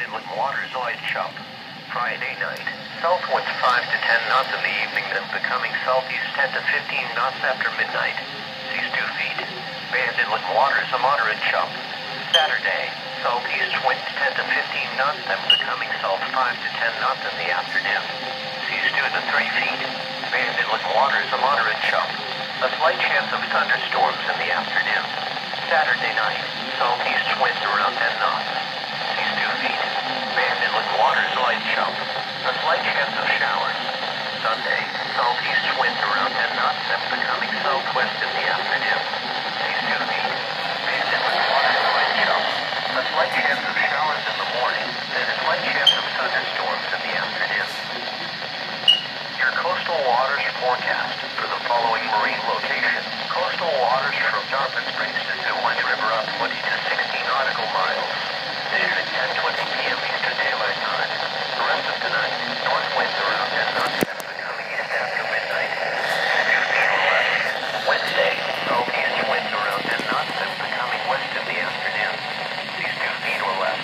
inlet waters Lloyd Chump. Friday night. South winds 5 to 10 knots in the evening, then becoming southeast 10 to 15 knots after midnight. Seas 2 feet. Band inlet waters a moderate chump. Saturday. Southeast winds 10 to 15 knots, then becoming south 5 to 10 knots in the afternoon. Seas 2 to 3 feet. Band inlet waters a moderate chump. A slight chance of thunderstorms in the afternoon. Saturday night. Southeast winds around 10 knots. Seas 2 feet. Band inlet waters light chump. A slight chance of showers. Sunday. Southeast winds around 10 knots, then becoming southwest in the afternoon. Seas 2 feet. Band inlet waters light chump. A slight chance of showers in the morning, then a slight chance of thunderstorms in the afternoon. Your coastal waters forecast for the following marine locations. Coastal waters from Dartmouth Springs to Zoolands River up 20 to 60 nautical miles. Fishing at 10:20 p.m. Eastern Daylight Time. The rest of the night, north winds around 10 knots, then becoming east after midnight. 2 feet or less. Wednesday, southeast winds around 10 knots, then becoming west in the afternoon. Seas 2 feet or less.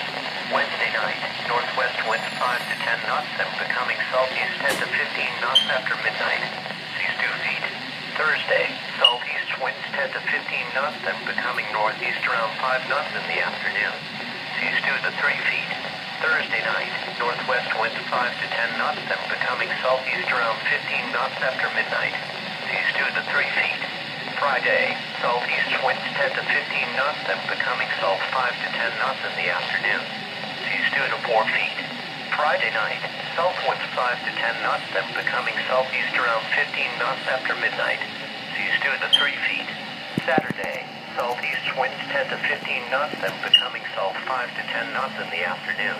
Wednesday night, northwest winds 5 to 10 knots, then becoming southeast 10 to 15 knots after midnight. Seas 2 feet. Thursday, southeast winds 10 to 15 knots, then becoming northeast around 5 knots in the afternoon. Seas 2 to 3 feet. Thursday night, northwest winds 5 to 10 knots, then becoming southeast around 15 knots after midnight. Seas 2 to 3 feet. Friday, southeast winds 10 to 15 knots, then becoming south 5 to 10 knots in the afternoon. Seas 2 to 4 feet. Friday night, south winds 5 to 10 knots, then becoming southeast around 15 knots after midnight. Seas 2 to 3 feet. Saturday, southeast winds 10 to 15 knots, then becoming south 5 to 10 knots in the afternoon.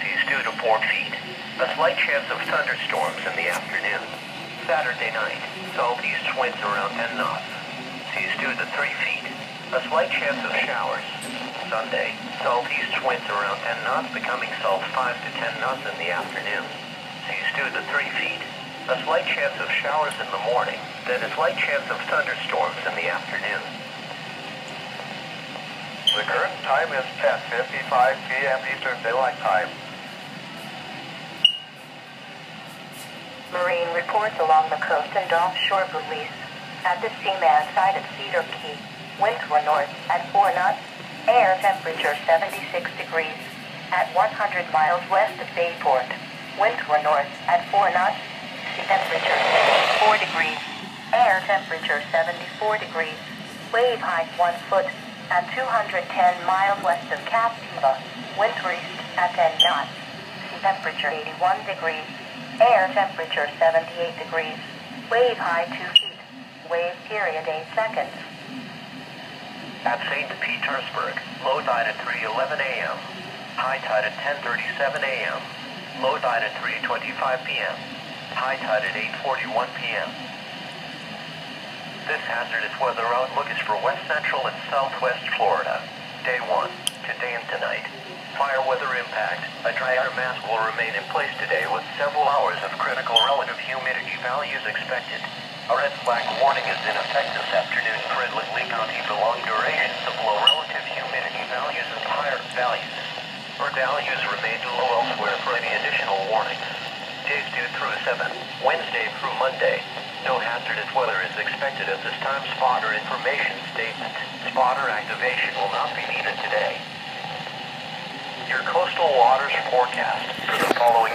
Seas 2 to 4 feet. A slight chance of thunderstorms in the afternoon. Saturday night, southeast winds around 10 knots. Seas 2 to 3 feet. A slight chance of showers. Sunday, southeast winds around 10 knots, becoming south 5 to 10 knots in the afternoon. Seas 2 to 3 feet. A slight chance of showers in the morning, then a slight chance of thunderstorms in the afternoon. The current time is 10:55 p.m. Eastern Daylight Time. Marine reports along the coast and offshore buoys. At the Seaman side of Cedar Key, winds were north at 4 knots, air temperature 76 degrees. At 100 miles west of Bayport, winds were north at 4 knots, sea temperature 4 degrees, air temperature 74 degrees, wave height 1 foot. At 210 miles west of Captiva, winds were east at 10 knots, sea temperature 81 degrees, air temperature 78 degrees, wave height 2 feet, wave period 8 seconds. At St. Petersburg, low tide at 3:11 a.m., high tide at 10:37 a.m., low tide at 3:25 p.m., high tide at 8:41 p.m. This hazardous weather outlook is for west central and southwest Florida. Day 1, today and tonight. Fire weather impact. A dry air mass will remain in place today with several hours of critical relative humidity values expected. A red flag warning is in effect this afternoon for Inlet Lee County for long durations of low relative humidity values and higher values. Or values remain low elsewhere for any additional warnings. Days 2 through 7, Wednesday through Monday. No hazardous weather is expected at this time. Spotter information statement. Spotter activation will not be needed today. Your coastal waters forecast for the following